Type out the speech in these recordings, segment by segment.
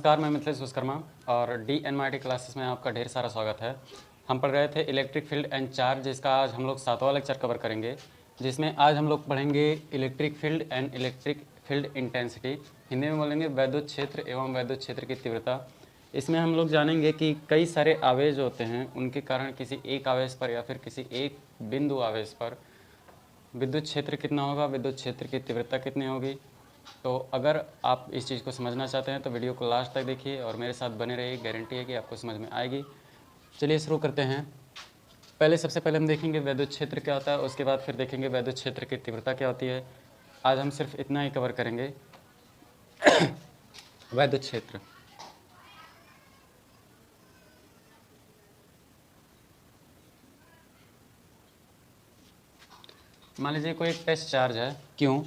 नमस्कार, मैं मिथिलेश विश्वकर्मा और DNMIT क्लासेस में आपका ढेर सारा स्वागत है। हम पढ़ रहे थे इलेक्ट्रिक फील्ड एंड चार्ज, जिसका आज हम लोग 7वां लेक्चर कवर करेंगे, जिसमें आज हम लोग पढ़ेंगे electric field and electric field intensity. Hindi में बोलेंगे वैद्युत क्षेत्र एवं वैद्युत क्षेत्र की तीव्रता। इसमें हम लोग जानेंगे कि कई सारे आवेश होते हैं, उनके कारण किसी एक आवेश पर या फिर किसी एक बिंदु आवेश पर विद्युत क्षेत्र कितना होगा, विद्युत क्षेत्र की तीव्रता कितनी होगी। तो अगर आप इस चीज़ को समझना चाहते हैं तो वीडियो को लास्ट तक देखिए और मेरे साथ बने रहिए, गारंटी है कि आपको समझ में आएगी। चलिए शुरू करते हैं। सबसे पहले हम देखेंगे वैद्युत क्षेत्र क्या होता है, उसके बाद फिर देखेंगे वैद्युत क्षेत्र की तीव्रता क्या होती है। आज हम सिर्फ इतना ही कवर करेंगे वैद्युत क्षेत्र। मान लीजिए कोई एक टेस्ट चार्ज है, क्यों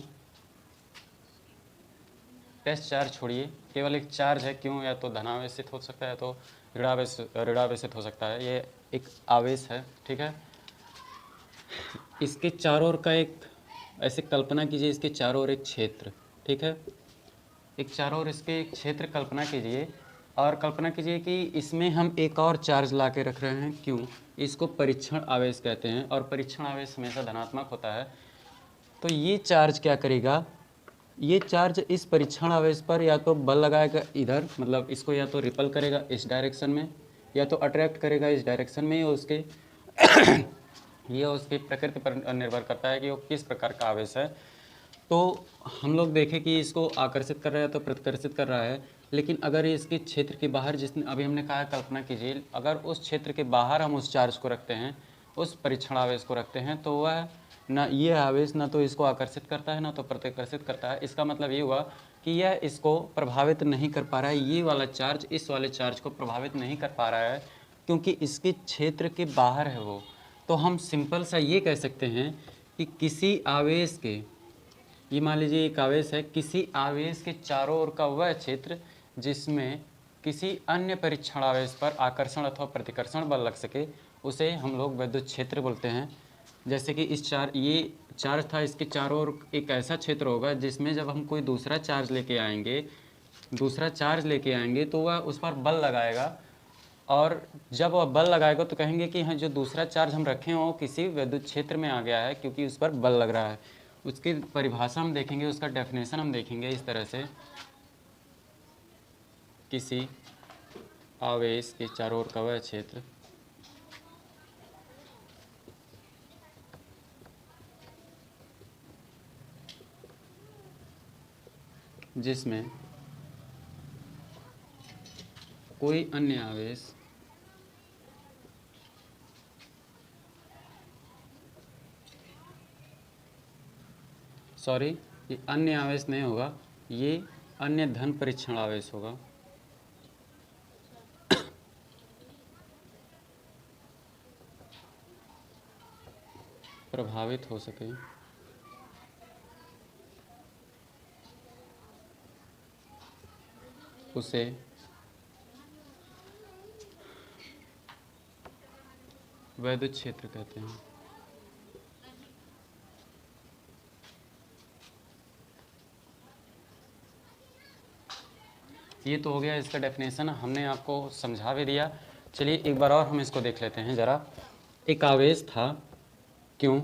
टेस्ट चार्ज छोड़िए, केवल एक चार्ज है, क्यों या तो धनावेशित हो सकता है या तो ऋणावेशित हो सकता है। ये एक आवेश है, ठीक है। इसके चारों ओर का एक ऐसे कल्पना कीजिए, इसके चारों ओर एक क्षेत्र, ठीक है। एक चारों ओर इसके एक क्षेत्र कल्पना कीजिए और कल्पना कीजिए कि इसमें हम एक और चार्ज ला के रख रहे हैं, क्यों। इसको परीक्षण आवेश कहते हैं और परीक्षण आवेश हमेशा धनात्मक होता है। तो ये चार्ज क्या करेगा, ये चार्ज इस परीक्षण आवेश पर या तो बल लगाएगा इधर, मतलब इसको या तो रिपल करेगा इस डायरेक्शन में या तो अट्रैक्ट करेगा इस डायरेक्शन में। ये उसकी प्रकृति पर निर्भर करता है कि वो किस प्रकार का आवेश है। तो हम लोग देखें कि इसको आकर्षित कर रहा है तो प्रतिकर्षित कर रहा है, लेकिन अगर इसके क्षेत्र के बाहर, जिसने अभी हमने कहा कल्पना कीजिए, अगर उस क्षेत्र के बाहर हम उस चार्ज को रखते हैं, उस परीक्षण आवेश को रखते हैं, तो वह ना ये आवेश ना तो इसको आकर्षित करता है ना तो प्रतिकर्षित करता है। इसका मतलब ये हुआ कि यह इसको प्रभावित नहीं कर पा रहा है, ये वाला चार्ज इस वाले चार्ज को प्रभावित नहीं कर पा रहा है क्योंकि इसके क्षेत्र के बाहर है वो। तो हम सिंपल सा ये कह सकते हैं कि किसी आवेश के, ये मान लीजिए एक आवेश है, किसी आवेश के चारों ओर का वह क्षेत्र जिसमें किसी अन्य परीक्षण आवेश पर आकर्षण अथवा प्रतिकर्षण बल लग सके, उसे हम लोग वैद्युत क्षेत्र बोलते हैं। जैसे कि ये चार्ज था, इसके चारों ओर एक ऐसा क्षेत्र होगा जिसमें जब हम कोई दूसरा चार्ज लेके आएंगे तो वह उस पर बल लगाएगा, और जब वह बल लगाएगा तो कहेंगे कि हाँ, जो दूसरा चार्ज हम रखे हैं वो किसी वैद्युत क्षेत्र में आ गया है क्योंकि उस पर बल लग रहा है। उसकी परिभाषा हम देखेंगे, उसका डेफिनेशन हम देखेंगे इस तरह से, किसी आवेश के चारों ओर का वह क्षेत्र जिसमें कोई अन्य आवेश ये अन्य आवेश नहीं होगा, ये अन्य धन परीक्षण आवेश होगा। प्रभावित हो सके उसे वैद्युत क्षेत्र कहते हैं। ये तो हो गया इसका डेफिनेशन, हमने आपको समझा भी दिया। चलिए एक बार और हम इसको देख लेते हैं ज़रा। एक आवेश था, क्यों,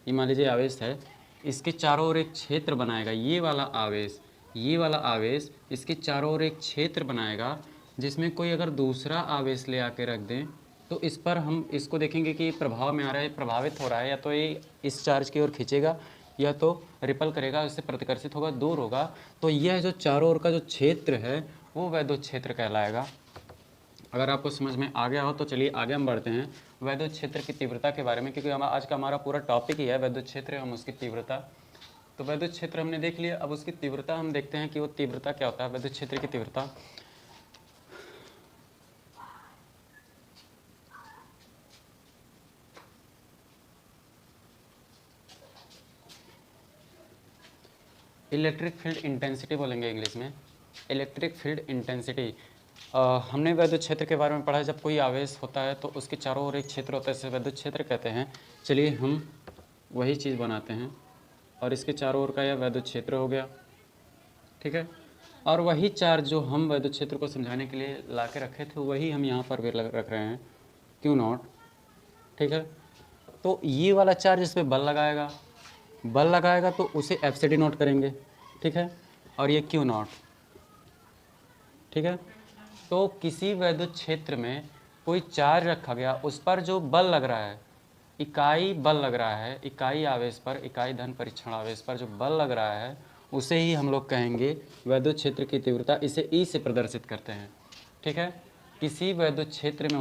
ये मान लीजिए आवेश है, इसके चारों ओर एक क्षेत्र बनाएगा, ये वाला आवेश इसके चारों ओर एक क्षेत्र बनाएगा जिसमें कोई अगर दूसरा आवेश ले आके रख दें तो इस पर हम इसको देखेंगे कि प्रभाव में आ रहा है, प्रभावित हो रहा है, या तो ये इस चार्ज की ओर खींचेगा या तो रिपल करेगा, उससे प्रतिकर्षित होगा, दूर होगा। तो यह जो चारों ओर का जो क्षेत्र है वो वैद्युत क्षेत्र कहलाएगा। अगर आपको समझ में आ गया हो तो चलिए आगे हम बढ़ते हैं वैद्युत क्षेत्र की तीव्रता के बारे में, क्योंकि आज का हमारा पूरा टॉपिक ही है वैद्युत क्षेत्र एवं उसकी तीव्रता। तो वैद्युत क्षेत्र हमने देख लिया, अब उसकी तीव्रता हम देखते हैं कि वो तीव्रता क्या होता है, वैद्युत क्षेत्र की तीव्रता। इलेक्ट्रिक फील्ड इंटेंसिटी बोलेंगे इंग्लिश में, इलेक्ट्रिक फील्ड इंटेंसिटी। हमने वैद्युत क्षेत्र के बारे में पढ़ा है, जब कोई आवेश होता है तो उसके चारों ओर एक क्षेत्र होता है, इसे वैद्युत क्षेत्र कहते हैं। चलिए हम वही चीज़ बनाते हैं और इसके चारों ओर का यह वैद्युत क्षेत्र हो गया, ठीक है। और वही चार्ज जो हम वैद्युत क्षेत्र को समझाने के लिए ला के रखे थे वही हम यहाँ पर भी रख रहे हैं, क्यू नॉट। ठीक है, तो ये वाला चार्ज इस पर बल लगाएगा तो उसे एफ से डिनोट करेंगे। ठीक है, और ये क्यू नॉट। ठीक है, तो किसी वैद्युत क्षेत्र में कोई चार्ज रखा गया, उस पर जो बल लग रहा है, इकाई बल लग रहा है, इकाई आवेश पर, इकाई धन परीक्षण आवेश पर जो बल लग रहा है उसे ही हम लोग कहेंगे वैद्युत क्षेत्र की तीव्रता। इसे ई से प्रदर्शित करते हैं। ठीक है, किसी वैद्युत क्षेत्र में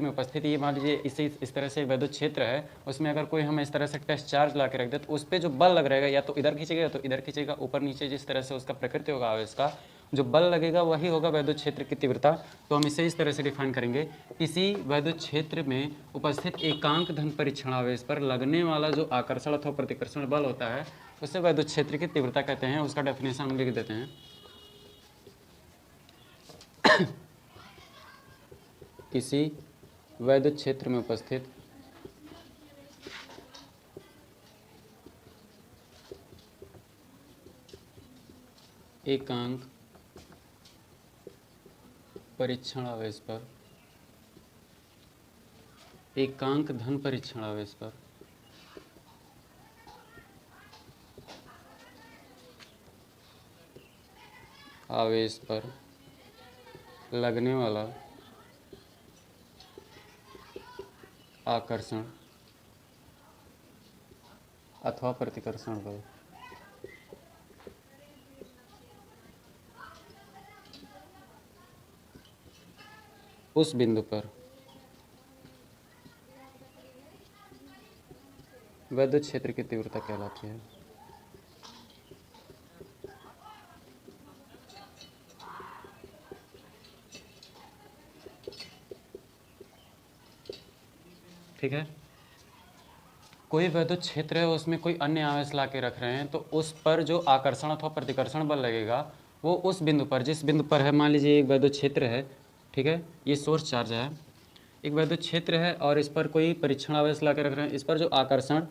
उपस्थित, ये मान लीजिए इसे इस तरह से वैद्युत क्षेत्र है, उसमें अगर कोई हम इस तरह से टेस्ट चार्ज ला के रख दे तो उस पर जो बल लग रहेगा या तो इधर खींचेगा या तो इधर खींचेगा, ऊपर नीचे जिस तरह से उसका प्रकृति होगा आवेश का, जो बल लगेगा वही होगा वैद्युत क्षेत्र की तीव्रता। तो हम इसे इस तरह से डिफाइन करेंगे, किसी वैद्युत क्षेत्र में उपस्थित एकांक धन परीक्षण आवेश पर लगने वाला जो आकर्षण अथवा प्रतिकर्षण बल होता है उसे वैद्युत क्षेत्र की तीव्रता कहते हैं। उसका डेफिनेशन हम लिख देते हैं। किसी वैद्युत क्षेत्र में उपस्थित एकांक परीक्षण आवेश पर, एकांक धन परीक्षण आवेश पर लगने वाला आकर्षण अथवा प्रतिकर्षण बल उस बिंदु पर वैद्युत क्षेत्र की तीव्रता कहलाती है। ठीक है, कोई वैद्युत क्षेत्र है, उसमें कोई अन्य आवेश ला के रख रहे हैं, तो उस पर जो आकर्षण अथवा प्रतिकर्षण बल लगेगा वो उस बिंदु पर, जिस बिंदु पर है, मान लीजिए एक वैद्युत क्षेत्र है। ठीक है, ये सोर्स चार्ज है, एक वैद्युत क्षेत्र है और इस पर कोई परीक्षण आवेश ला के रख रहे हैं। इस पर जो आकर्षण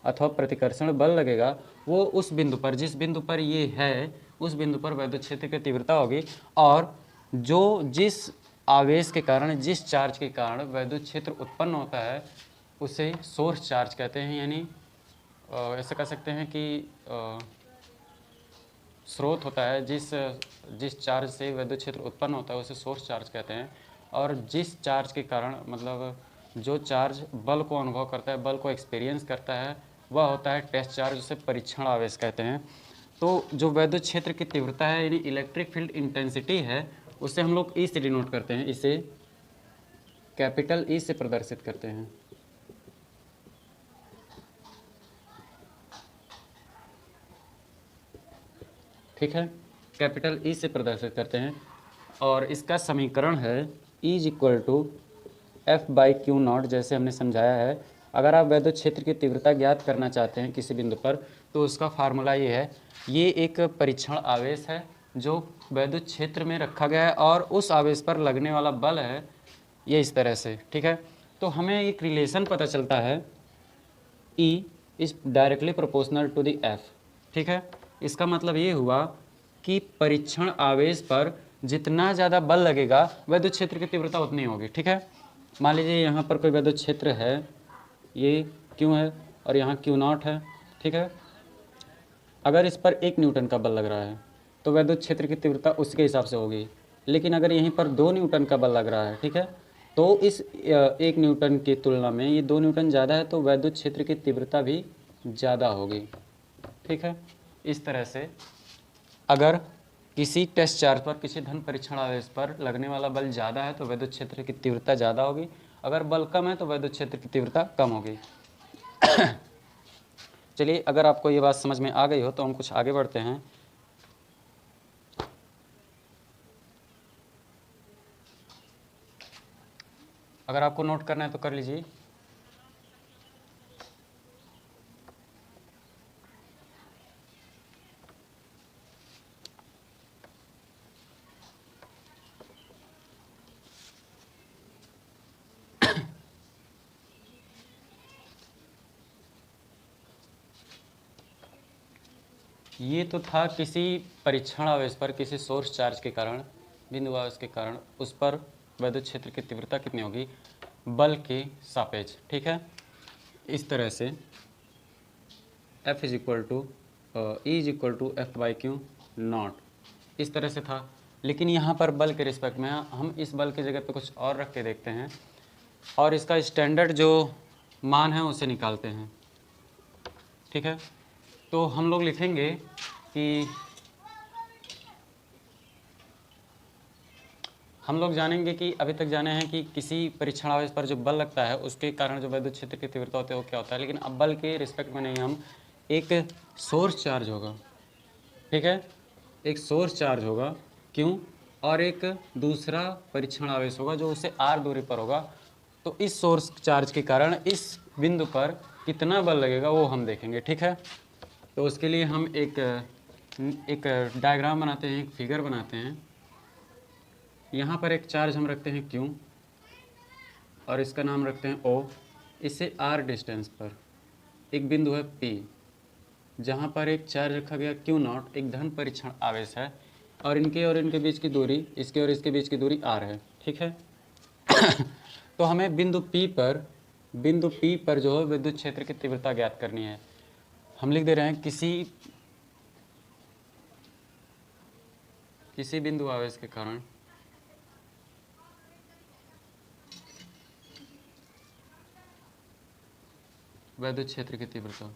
अथवा प्रतिकर्षण बल लगेगा वो उस बिंदु पर, जिस बिंदु पर ये है, उस बिंदु पर वैद्युत क्षेत्र की तीव्रता होगी। और जो जिस आवेश के कारण, जिस चार्ज के कारण वैद्युत क्षेत्र उत्पन्न होता है उसे सोर्स चार्ज कहते हैं। यानी ऐसा कह सकते हैं कि स्रोत होता है, जिस चार्ज से विद्युत क्षेत्र उत्पन्न होता है उसे सोर्स चार्ज कहते हैं। और जिस चार्ज के कारण, मतलब जो चार्ज बल को अनुभव करता है, बल को एक्सपीरियंस करता है, वह होता है टेस्ट चार्ज, उसे परीक्षण आवेश कहते हैं। तो जो विद्युत क्षेत्र की तीव्रता है यानी इलेक्ट्रिक फील्ड इंटेंसिटी है, उसे हम लोग ई से डिनोट करते हैं, इसे कैपिटल ई से प्रदर्शित करते हैं। ठीक है, कैपिटल ई से प्रदर्शित करते हैं। और इसका समीकरण है E = F/Q0, जैसे हमने समझाया है। अगर आप वैद्युत क्षेत्र की तीव्रता ज्ञात करना चाहते हैं किसी बिंदु पर, तो उसका फार्मूला ये है। ये एक परीक्षण आवेश है जो वैद्युत क्षेत्र में रखा गया है और उस आवेश पर लगने वाला बल है ये इस तरह से। ठीक है, तो हमें एक रिलेशन पता चलता है, E is directly proportional to the F। ठीक है, इसका मतलब ये हुआ कि परीक्षण आवेश पर जितना ज़्यादा बल लगेगा वैद्युत क्षेत्र की तीव्रता उतनी होगी। ठीक है, मान लीजिए यहाँ पर कोई वैद्युत क्षेत्र है, ये क्यों है और यहाँ Q0 है। ठीक है, अगर इस पर 1 न्यूटन का बल लग रहा है तो वैद्युत क्षेत्र की तीव्रता उसके हिसाब से होगी। लेकिन अगर यहीं पर 2 न्यूटन का बल लग रहा है, ठीक है, तो इस 1 न्यूटन की तुलना में ये 2 न्यूटन ज़्यादा है, तो वैद्युत क्षेत्र की तीव्रता भी ज़्यादा होगी। ठीक है, इस तरह से अगर किसी टेस्ट चार्ज पर, किसी धन परीक्षण आवेश पर लगने वाला बल ज़्यादा है तो वैद्युत क्षेत्र की तीव्रता ज़्यादा होगी, अगर बल कम है तो वैद्युत क्षेत्र की तीव्रता कम होगी। चलिए, अगर आपको ये बात समझ में आ गई हो तो हम कुछ आगे बढ़ते हैं। अगर आपको नोट करना है तो कर लीजिए। ये तो था किसी परीक्षण आवेश पर किसी सोर्स चार्ज के कारण, बिंदु आवेश के कारण उस पर विद्युत क्षेत्र की तीव्रता कितनी होगी बल के सापेक्ष। ठीक है, इस तरह से F is equal to E is equal to F by Q not, इस तरह से था। लेकिन यहाँ पर बल के रिस्पेक्ट में हम इस बल की जगह पे कुछ और रख के देखते हैं और इसका स्टैंडर्ड जो मान है उसे निकालते हैं। ठीक है, तो हम लोग लिखेंगे कि हम लोग जानेंगे कि अभी तक जाने हैं कि किसी परीक्षण आवेश पर जो बल लगता है उसके कारण जो विद्युत क्षेत्र की तीव्रता होती है वो क्या होता है। लेकिन अब बल के रिस्पेक्ट में नहीं, हम एक सोर्स चार्ज होगा, ठीक है, एक सोर्स चार्ज होगा क्यों, और एक दूसरा परीक्षण आवेश होगा जो उसे r दूरी पर होगा। तो इस सोर्स चार्ज के कारण इस बिंदु पर कितना बल लगेगा वो हम देखेंगे। ठीक है, तो उसके लिए हम एक डायग्राम बनाते हैं, एक फिगर बनाते हैं। यहाँ पर एक चार्ज हम रखते हैं Q और इसका नाम रखते हैं O। इससे R डिस्टेंस पर एक बिंदु है P जहाँ पर एक चार्ज रखा गया Q नॉट, एक धन परीक्षण आवेश है, और इनके बीच की दूरी, इसके और इसके बीच की दूरी R है। ठीक है तो हमें बिंदु P पर जो है विद्युत क्षेत्र की तीव्रता ज्ञात करनी है। हम लिख दे रहे हैं किसी बिंदु आवेश के कारण विद्युत क्षेत्र की तीव्रता।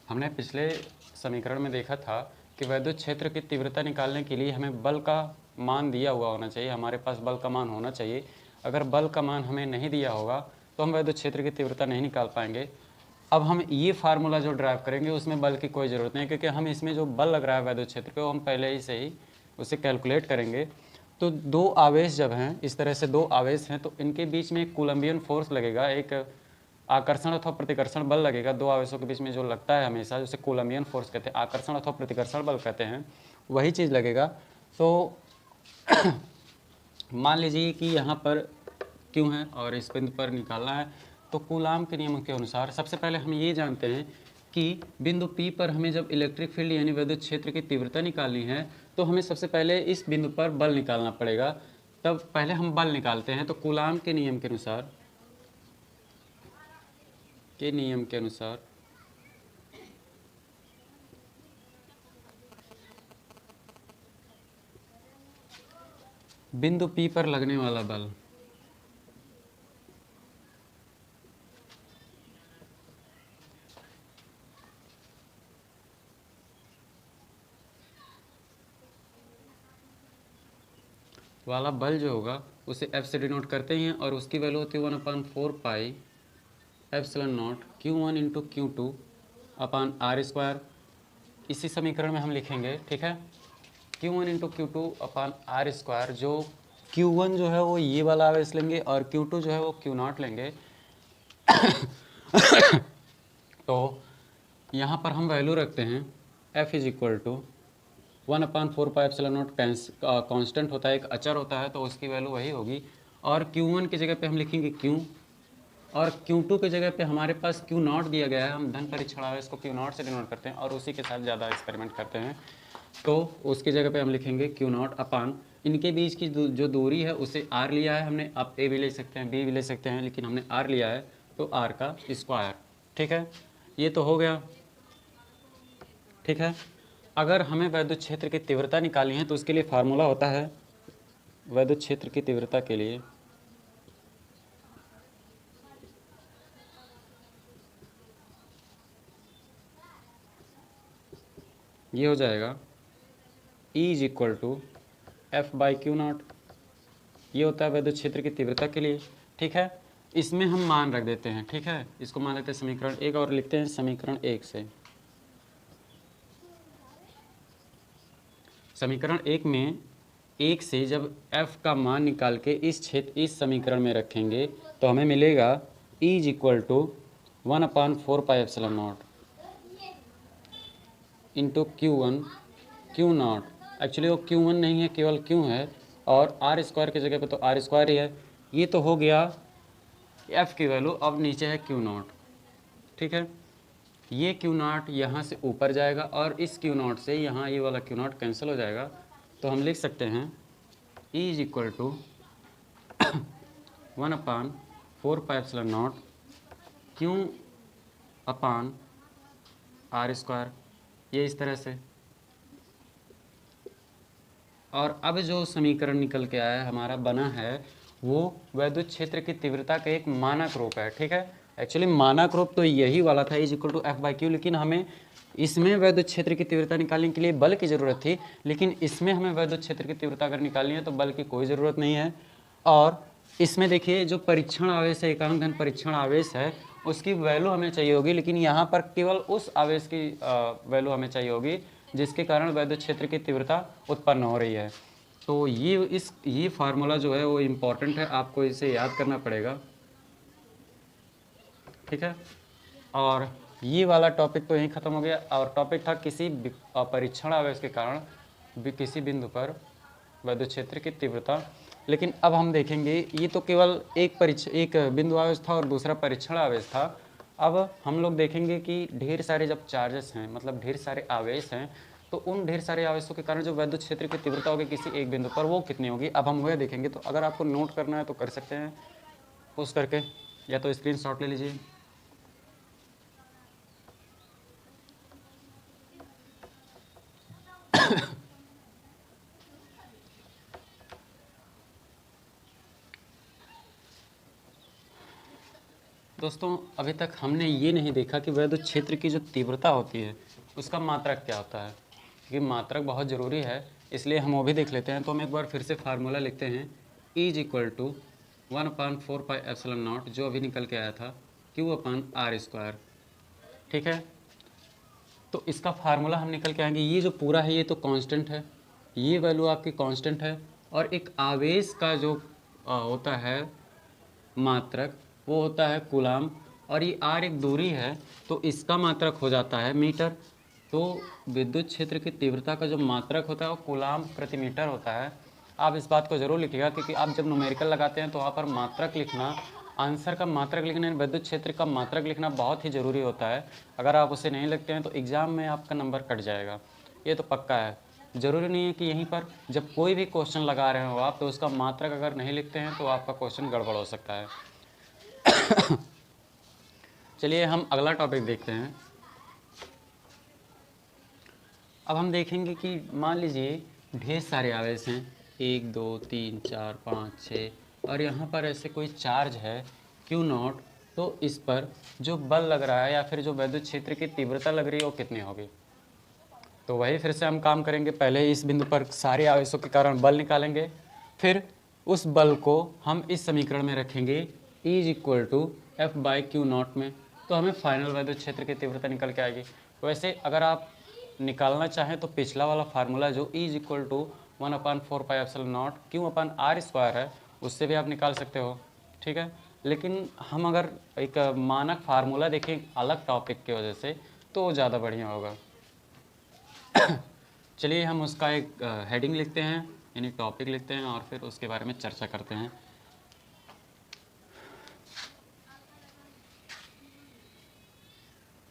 हमने पिछले समीकरण में देखा था कि विद्युत क्षेत्र की तीव्रता निकालने के लिए हमें बल का मान दिया हुआ होना चाहिए, हमारे पास बल का मान होना चाहिए। अगर बल का मान हमें नहीं दिया होगा तो हम विद्युत क्षेत्र की तीव्रता नहीं निकाल पाएंगे। अब हम ये फार्मूला जो ड्राइव करेंगे उसमें बल की कोई ज़रूरत नहीं, क्योंकि हम इसमें जो बल लग रहा है विद्युत क्षेत्र पे वो हम पहले ही से ही उसे कैलकुलेट करेंगे। तो दो आवेश जब हैं, इस तरह से दो आवेश हैं, तो इनके बीच में एक कूलम्बियन फोर्स लगेगा, एक आकर्षण अथवा प्रतिकर्षण बल लगेगा। दो आवेशों के बीच में जो लगता है हमेशा, जिसे कूलम्बियन फोर्स कहते हैं, आकर्षण अथवा प्रतिकर्षण बल कहते हैं, वही चीज़ लगेगा। तो मान लीजिए कि यहाँ पर क्यों है और इस बिंदु पर निकालना है। तो कूलाम के नियम के अनुसार सबसे पहले हम ये जानते हैं कि बिंदु P पर हमें जब इलेक्ट्रिक फील्ड यानी विद्युत क्षेत्र की तीव्रता निकालनी है तो हमें सबसे पहले इस बिंदु पर बल निकालना पड़ेगा। तब पहले हम बल निकालते हैं। तो कूलाम के नियम के अनुसार बिंदु P पर लगने वाला बल वाला बल जो होगा उसे F से डिनोट करते हैं और उसकी वैल्यू होती है 1/4 pi epsilon not Q1 into Q2 upon R square. इसी समीकरण में हम लिखेंगे, ठीक है, Q1 इंटू Q2 अपान R स्क्वायर। जो Q1 जो है वो ये वाला आवेश लेंगे और Q2 जो है वो Q नॉट लेंगे। तो यहाँ पर हम वैल्यू रखते हैं F is equal to 1/4 pi epsilon not, constant होता है, एक अचर होता है, तो उसकी वैल्यू वही होगी। और Q1 की जगह पे हम लिखेंगे Q, और Q2 की जगह पे हमारे पास Q नॉट दिया गया है। हम धन परीक्षण आवेश को Q नॉट से डिनोट करते हैं और उसी के साथ ज़्यादा एक्सपेरिमेंट करते हैं। तो उसकी जगह पे हम लिखेंगे Q नॉट अपान इनके बीच की जो दूरी है उसे R लिया है हमने। आप A भी ले सकते हैं, B भी ले सकते हैं, लेकिन हमने R लिया है तो R का स्क्वायर। ठीक है, ये तो हो गया। ठीक है, अगर हमें विद्युत क्षेत्र की तीव्रता निकालनी है तो उसके लिए फार्मूला होता है, विद्युत क्षेत्र की तीव्रता के लिए ये हो जाएगा E is equal to F by Q not. ये होता है विद्युत क्षेत्र की तीव्रता के लिए। ठीक है, इसमें हम मान रख देते हैं। ठीक है, इसको मान लेते हैं समीकरण 1 और लिखते हैं समीकरण 1 से। समीकरण 1 में 1 से जब f का मान निकाल के इस समीकरण में रखेंगे तो हमें मिलेगा E is equal to 1/4 pi epsilon not into Q1 Q not actually वो Q1 नहीं है, केवल Q है, और आर स्क्वायर की जगह पे तो आर स्क्वायर ही है। ये तो हो गया F की वैल्यू। अब नीचे है Q0, ठीक है। ये Q0 यहाँ से ऊपर जाएगा और इस Q0 से यहाँ ये वाला Q0 कैंसिल हो जाएगा। तो हम लिख सकते हैं E is equal to 1/4πε0 Q upon R square, ये इस तरह से। और अब जो समीकरण निकल के आया हमारा बना है वो वैद्युत क्षेत्र की तीव्रता का एक मानक रूप है, ठीक है। एक्चुअली मानक रूप तो यही वाला था, इज इक्वल टू F/Q, लेकिन हमें इसमें वैद्युत क्षेत्र की तीव्रता निकालने के लिए बल की ज़रूरत थी, लेकिन इसमें हमें वैद्युत क्षेत्र की तीव्रता अगर निकालनी है तो बल की कोई ज़रूरत नहीं है। और इसमें देखिए जो परीक्षण आवेश है, एकांक घन परीक्षण आवेश है, उसकी वैल्यू हमें चाहिए होगी, लेकिन यहाँ पर केवल उस आवेश की वैल्यू हमें चाहिए होगी जिसके कारण वैद्युत क्षेत्र की तीव्रता उत्पन्न हो रही है। तो ये फार्मूला जो है वो इम्पॉर्टेंट है, आपको इसे याद करना पड़ेगा, ठीक है। और ये वाला टॉपिक तो यहीं ख़त्म हो गया। और टॉपिक था किसी परीक्षण आवेश के कारण किसी बिंदु पर वैद्युत क्षेत्र की तीव्रता। लेकिन अब हम देखेंगे ये तो केवल एक बिंदु आवेश था और दूसरा परीक्षण आवेश था। अब हम लोग देखेंगे कि ढेर सारे जब चार्जेस हैं, मतलब ढेर सारे आवेश हैं, तो उन ढेर सारे आवेशों के कारण जो वैद्युत क्षेत्र की तीव्रता होगी किसी एक बिंदु पर वो कितनी होगी, अब हम वह देखेंगे। तो अगर आपको नोट करना है तो कर सकते हैं पोस्ट करके, या तो स्क्रीनशॉट ले लीजिए। दोस्तों अभी तक हमने ये नहीं देखा कि वैद्युत क्षेत्र की जो तीव्रता होती है उसका मात्रक क्या होता है, क्योंकि मात्रक बहुत ज़रूरी है, इसलिए हम वो भी देख लेते हैं। तो हम एक बार फिर से फार्मूला लिखते हैं, E इज इक्वल टू 1/4πε0 जो अभी निकल के आया था Q अपान आर स्क्वायर, ठीक है। तो इसका फार्मूला हम निकल के आएंगे, ये जो पूरा है ये तो कांस्टेंट है, ये वैल्यू आपकी कांस्टेंट है, और एक आवेश का जो होता है मात्रक वो होता है कूलाम, और ये आर एक दूरी है तो इसका मात्रक हो जाता है मीटर। तो विद्युत क्षेत्र की तीव्रता का जो मात्रक होता है वो कूलाम प्रति मीटर होता है। आप इस बात को ज़रूर लिखिएगा, क्योंकि आप जब न्यूमेरिकल लगाते हैं तो वहाँ पर मात्रक लिखना, आंसर का मात्रक लिखना, विद्युत क्षेत्र का मात्रक लिखना बहुत ही ज़रूरी होता है। अगर आप उसे नहीं लिखते हैं तो एग्ज़ाम में आपका नंबर कट जाएगा, ये तो पक्का है। ज़रूरी नहीं है कि यहीं पर जब कोई भी क्वेश्चन लगा रहे हो आप तो उसका मात्रक अगर नहीं लिखते हैं तो आपका क्वेश्चन गड़बड़ हो सकता है। चलिए हम अगला टॉपिक देखते हैं। अब हम देखेंगे कि मान लीजिए ढेर सारे आवेश हैं, 1 2 3 4 5 6, और यहाँ पर ऐसे कोई चार्ज है Q0। तो इस पर जो बल लग रहा है या फिर जो वैद्युत क्षेत्र की तीव्रता लग रही है वो कितनी होगी। तो वही फिर से हम काम करेंगे, पहले इस बिंदु पर सारे आवेशों के कारण बल निकालेंगे, फिर उस बल को हम इस समीकरण में रखेंगे E is equal to F/Q0 में, तो हमें फाइनल वैद्युत क्षेत्र की तीव्रता निकल के आएगी। वैसे अगर आप निकालना चाहें तो पिछला वाला फार्मूला जो E is equal to 1/4πε0 Q upon R square है उससे भी आप निकाल सकते हो, ठीक है। लेकिन हम अगर एक मानक फार्मूला देखें अलग टॉपिक की वजह से तो ज़्यादा बढ़िया होगा। चलिए हम उसका एक हेडिंग लिखते हैं, यानी टॉपिक लिखते हैं, और फिर उसके बारे में चर्चा करते हैं।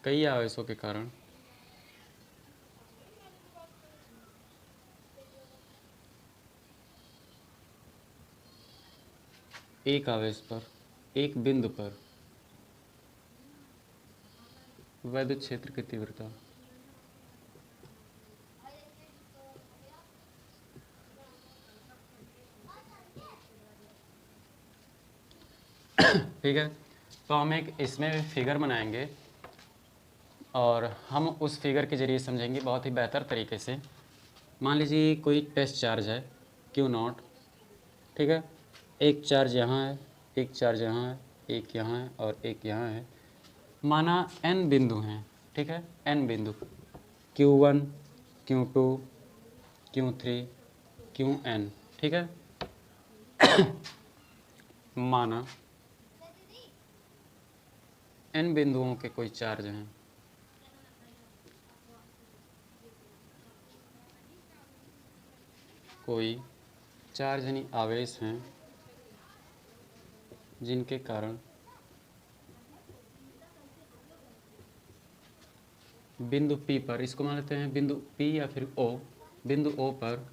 कई आवेशों के कारण एक आवेश पर एक बिंदु पर वैद्युत क्षेत्र की तीव्रता ठीक है। तो हम एक इसमें भी फिगर बनाएंगे और हम उस फिगर के ज़रिए समझेंगे बहुत ही बेहतर तरीके से। मान लीजिए कोई टेस्ट चार्ज है Q0, ठीक है। एक चार्ज यहाँ है, एक चार्ज यहाँ है, एक यहाँ है और एक यहाँ है। माना n बिंदु हैं, ठीक है, n बिंदु Q1 Q2 Q3 Qn, ठीक है। माना n बिंदुओं के कोई चार्ज हैं, कोई चार्ज यानी आवेश हैं जिनके कारण बिंदु P पर, इसको मान लेते हैं बिंदु P या फिर O, बिंदु O पर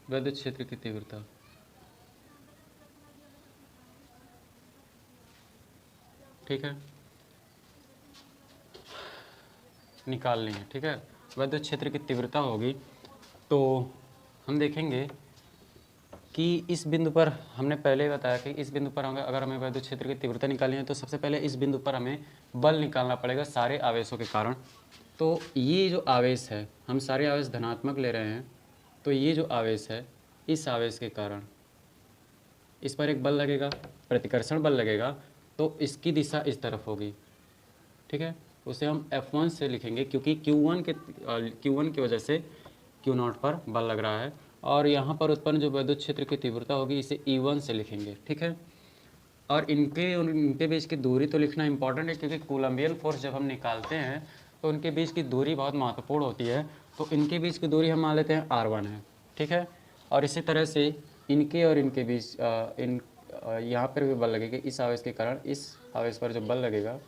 विद्युत क्षेत्र की तीव्रता ठीक है निकालनी है। ठीक है, विद्युत क्षेत्र की तीव्रता होगी तो हम देखेंगे कि इस बिंदु पर, हमने पहले बताया कि इस बिंदु पर अगर हमें विद्युत क्षेत्र की तीव्रता निकालनी है तो सबसे पहले इस बिंदु पर हमें बल निकालना पड़ेगा सारे आवेशों के कारण। तो ये जो आवेश है, हम सारे आवेश धनात्मक ले रहे हैं, तो ये जो आवेश है, इस आवेश के कारण इस पर एक बल लगेगा, प्रतिकर्षण बल लगेगा, तो इसकी दिशा इस तरफ होगी। ठीक है, उसे हम F1 से लिखेंगे क्योंकि Q1 की वजह से Q0 पर बल लग रहा है, और यहाँ पर उत्पन्न जो विद्युत क्षेत्र की तीव्रता होगी इसे E1 से लिखेंगे। ठीक है, और इनके बीच की दूरी तो लिखना इंपॉर्टेंट है क्योंकि कूलम्बियन फोर्स जब हम निकालते हैं तो उनके बीच की दूरी बहुत महत्वपूर्ण होती है। तो इनके बीच की दूरी हम मान लेते हैं R1 है। ठीक है, और इसी तरह से इनके और इनके बीच यहाँ पर भी बल लगेगा, इस आवेश के कारण इस आवेश पर जो बल लगेगा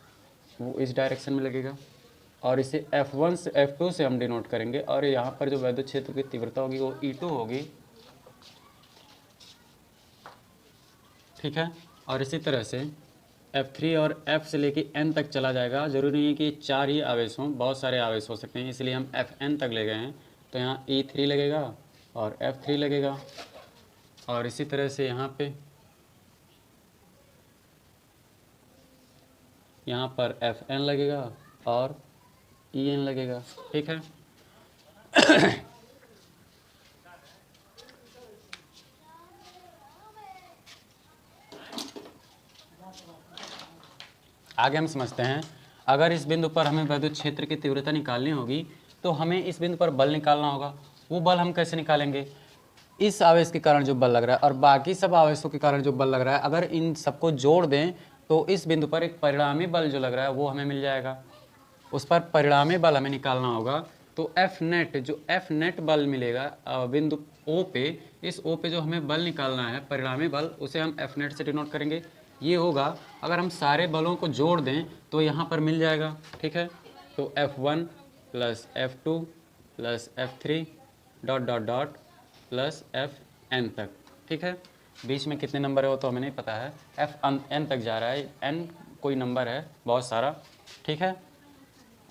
वो इस डायरेक्शन में लगेगा, और इसे F1 से F2 से हम डिनोट करेंगे, और यहाँ पर जो विद्युत क्षेत्र की तीव्रता होगी वो E2 होगी। ठीक है, और इसी तरह से F3 और F से लेके N तक चला जाएगा। ज़रूरी नहीं है कि 4 ही आवेश हों, बहुत सारे आवेश हो सकते हैं, इसलिए हम Fn तक ले गए हैं। तो यहाँ E3 लगेगा और F3 लगेगा, और इसी तरह से यहाँ पर Fn लगेगा और En लगेगा। ठीक है, आगे हम समझते हैं, अगर इस बिंदु पर हमें विद्युत क्षेत्र की तीव्रता निकालनी होगी तो हमें इस बिंदु पर बल निकालना होगा। वो बल हम कैसे निकालेंगे? इस आवेश के कारण जो बल लग रहा है और बाकी सब आवेशों के कारण जो बल लग रहा है, अगर इन सबको जोड़ दें तो इस बिंदु पर एक परिणामी बल जो लग रहा है वो हमें मिल जाएगा। उस पर परिणामी बल हमें निकालना होगा। तो F नेट बल मिलेगा बिंदु O पे, इस O पे जो हमें बल निकालना है परिणामी बल, उसे हम F नेट से डिनोट करेंगे। ये होगा, अगर हम सारे बलों को जोड़ दें तो यहाँ पर मिल जाएगा। ठीक है, तो F1 plus F2 plus F3 dot dot dot plus Fn तक। ठीक है, बीच में कितने नंबर है वो तो हमें नहीं पता है, Fn तक जा रहा है, n कोई नंबर है बहुत सारा। ठीक है,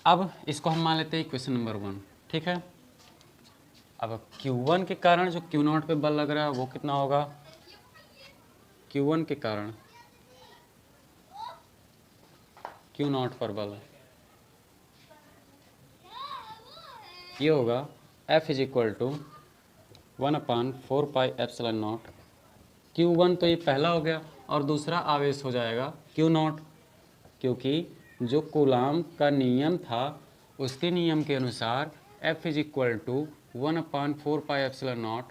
अब इसको हम मान लेते हैं इक्वेशन नंबर 1। ठीक है, अब Q1 के कारण जो Q0 पे बल लग रहा है वो कितना होगा? Q1 के कारण Q0 पर बल ये होगा F is equal to 1/4πε0। Q1 तो ये पहला हो गया, और दूसरा आवेश हो जाएगा Q0, क्योंकि जो कूलाम का नियम था उसके नियम के अनुसार F is equal to 1/4πε0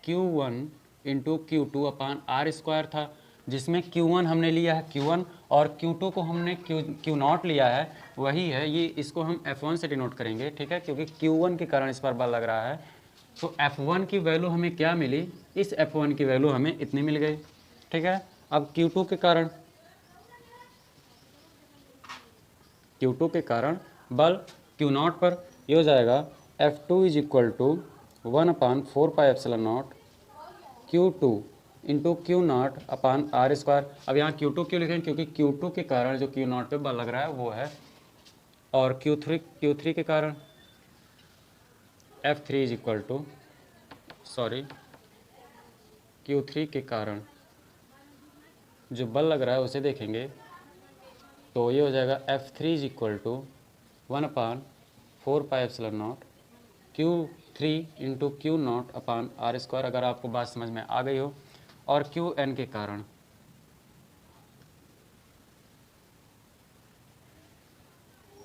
Q1 into Q2/r² था, जिसमें Q1 हमने लिया है Q1 और Q2 को हमने Q0 लिया है, वही है ये। इसको हम F1 से डिनोट करेंगे। ठीक है, क्योंकि Q1 के कारण इस पर बल लग रहा है। तो F1 की वैल्यू हमें क्या मिली? इस F1 की वैल्यू हमें इतनी मिल गई। ठीक है, अब Q2 के कारण बल Q0 पर ये हो जाएगा F2 is equal to 1/4πε0 Q2 into Q0/r²। अब यहाँ Q2 क्यों लिखें? क्योंकि Q2 के कारण जो Q0 पे बल लग रहा है वो है, और Q3 के कारण F3 is equal to Q3 के कारण जो बल लग रहा है उसे देखेंगे तो ये हो जाएगा F3 is equal to 1/4πε0 Q3 into Q0/r², अगर आपको बात समझ में आ गई हो। और Qn के कारण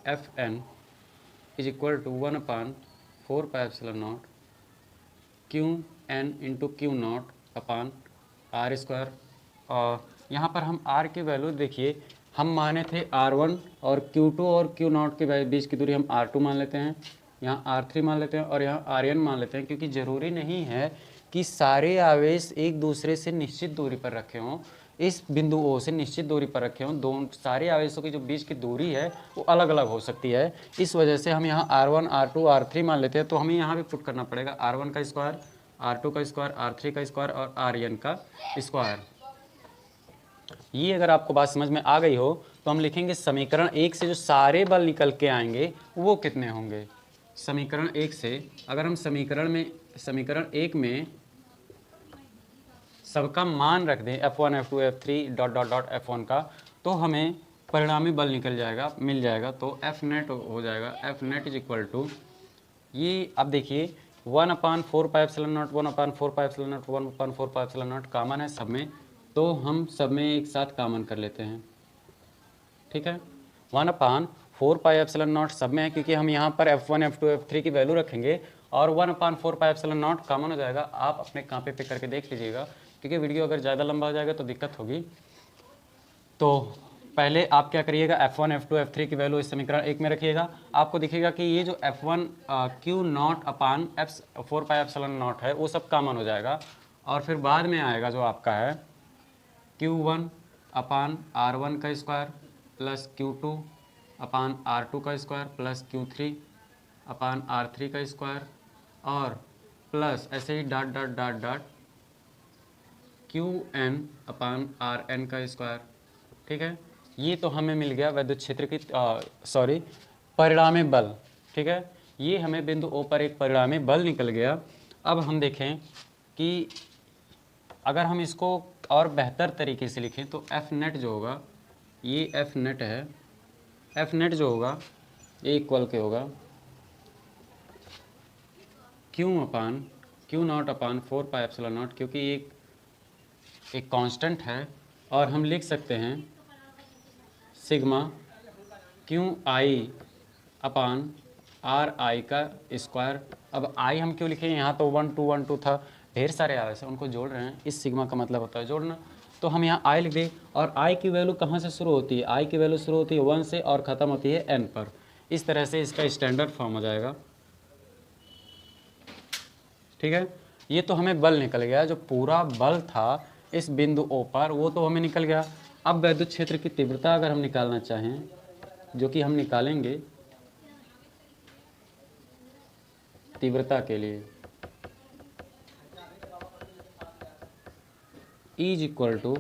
Fn is equal to 1/4πε0 Qn into Q0/r²। और यहाँ पर हम r की वैल्यू देखिए, हम माने थे R1 और Q2 और Q0 के बीच की दूरी हम R2 मान लेते हैं, यहाँ R3 मान लेते हैं और यहाँ Rn मान लेते हैं, क्योंकि ज़रूरी नहीं है कि सारे आवेश एक दूसरे से निश्चित दूरी पर रखे हों, इस बिंदु O से निश्चित दूरी पर रखे हों। दोनों सारे आवेशों की जो बीच की दूरी है वो अलग अलग हो सकती है। इस वजह से हम यहाँ R1, R2, R3 मान लेते हैं। तो हमें यहाँ भी पुट करना पड़ेगा R1 का स्क्वायर, R2 का स्क्वायर, R3 का स्क्वायर और Rn का स्क्वायर। ये अगर आपको बात समझ में आ गई हो तो हम लिखेंगे समीकरण 1 से जो सारे बल निकल के आएंगे वो कितने होंगे। समीकरण 1 से अगर हम समीकरण 1 में सबका मान रख दें F1, F2, F3 dot dot dot F1 का, तो हमें परिणामी बल मिल जाएगा। तो F नेट हो जाएगा, F net is equal to, ये अब देखिए 1/4πε0, 1/4πε0, 1/4πε0 कॉमन है सब में, तो हम सब में एक साथ कॉमन कर लेते हैं। ठीक है, 1/4πε0 सब में है, क्योंकि हम यहाँ पर F1, F2, F3 की वैल्यू रखेंगे और 1/4πε0 कॉमन हो जाएगा। आप अपने कापी पे करके देख लीजिएगा, क्योंकि वीडियो अगर ज़्यादा लंबा हो जाएगा तो दिक्कत होगी। तो पहले आप क्या करिएगा, F1, F2, F3 की वैल्यू इस समीकरण 1 में रखिएगा। आपको दिखेगा कि ये जो F1 Q0/4πε0 है वो सब कॉमन हो जाएगा, और फिर बाद में आएगा जो आपका है Q1/R1 का स्क्वायर प्लस Q2/R2 का स्क्वायर प्लस Q3/R3 का स्क्वायर और प्लस ऐसे ही dot dot dot dot Qn/Rn का स्क्वायर। ठीक है, ये तो हमें मिल गया विद्युत क्षेत्र की परिणामी बल। ठीक है, ये हमें बिंदु O पर एक परिणामी बल निकल गया। अब हम देखें कि अगर हम इसको और बेहतर तरीके से लिखें तो F नेट जो होगा, ये F नेट है, F नेट जो होगा ये इक्वल के होगा Q0/4πε0, क्योंकि एक कांस्टेंट है, और हम लिख सकते हैं सिग्मा QI/RI का स्क्वायर। अब I हम क्यों लिखें, यहाँ तो 1 2 1 2 था, ढेर सारे आवेश हैं उनको जोड़ रहे हैं, इस सिग्मा का मतलब होता है जोड़ना। तो हम यहाँ I लिख दें, और I की वैल्यू कहाँ से शुरू होती है, I की वैल्यू शुरू होती है 1 से और ख़त्म होती है N पर। इस तरह से इसका स्टैंडर्ड फॉर्म हो जाएगा। ठीक है, ये तो हमें बल निकल गया, जो पूरा बल था इस बिंदु O पर वो तो हमें निकल गया। अब विद्युत क्षेत्र की तीव्रता अगर हम निकालना चाहें, जो कि हम निकालेंगे तीव्रता के लिए, E is equal to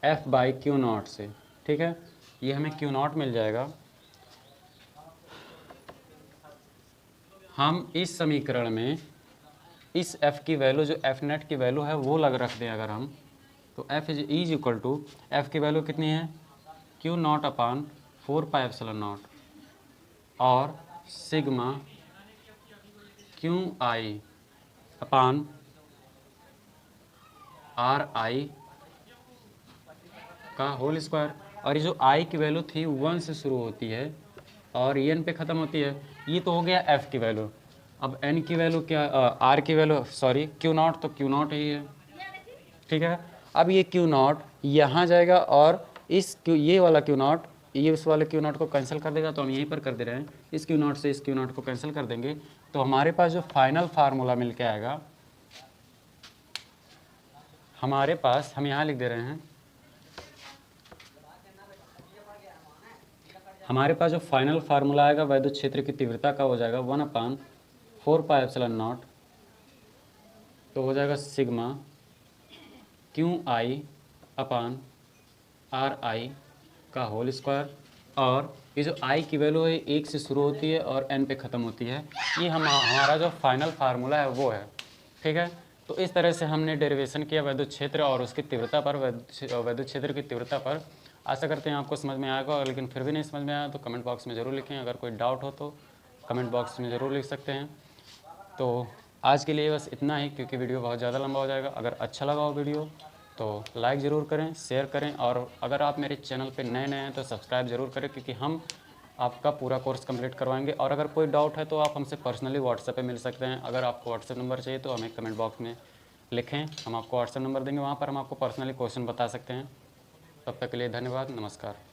F/Q0 से। ठीक है, ये हमें Q0 मिल जाएगा। हम इस समीकरण में इस F की वैल्यू, जो F नेट की वैल्यू है वो रख दें अगर हम, तो F is equal to, F की वैल्यू कितनी है Q0/4πε0 और सिग्मा QI/RI का होल स्क्वायर। और ये जो I की वैल्यू थी 1 से शुरू होती है और N पे ख़त्म होती है। ये तो हो गया F की वैल्यू। अब N की वैल्यू क्या, R की वैल्यू Q0, तो Q0 ही है। ठीक है, अब ये Q0 यहाँ जाएगा और ये वाला Q0 ये इस वाले Q0 को कैंसिल कर देगा, तो हम यहीं पर कर दे रहे हैं। इस Q0 से इस Q0 को कैंसिल कर देंगे, तो हमारे पास जो फाइनल फार्मूला मिल के आएगा, हमारे पास, हम यहाँ लिख दे रहे हैं, हमारे पास जो फाइनल फार्मूला आएगा विद्युत क्षेत्र की तीव्रता का हो जाएगा 1/4πε0, तो हो जाएगा सिग्मा QI/RI का होल स्क्वायर। और ये जो I की वैल्यू है 1 से शुरू होती है और N पे ख़त्म होती है, ये हमारा जो फाइनल फार्मूला है वो है। ठीक है, तो इस तरह से हमने डेरिवेशन किया विद्युत क्षेत्र और उसकी तीव्रता पर, विद्युत क्षेत्र की तीव्रता पर। आशा करते हैं आपको समझ में आएगा, लेकिन फिर भी नहीं समझ में आया तो कमेंट बॉक्स में ज़रूर लिखें। अगर कोई डाउट हो तो कमेंट बॉक्स में ज़रूर लिख सकते हैं। तो आज के लिए बस इतना ही, क्योंकि वीडियो बहुत ज़्यादा लंबा हो जाएगा। अगर अच्छा लगा हो वीडियो तो लाइक ज़रूर करें, शेयर करें, और अगर आप मेरे चैनल पे नए हैं तो सब्सक्राइब ज़रूर करें, क्योंकि हम आपका पूरा कोर्स कंप्लीट करवाएंगे। और अगर कोई डाउट है तो आप हमसे पर्सनली व्हाट्सएप पे मिल सकते हैं। अगर आपको व्हाट्सएप नंबर चाहिए तो हमें कमेंट बॉक्स में लिखें, हम आपको व्हाट्सएप नंबर देंगे, वहाँ पर हम आपको पर्सनली क्वेश्चन बता सकते हैं। तब तक के लिए धन्यवाद, नमस्कार।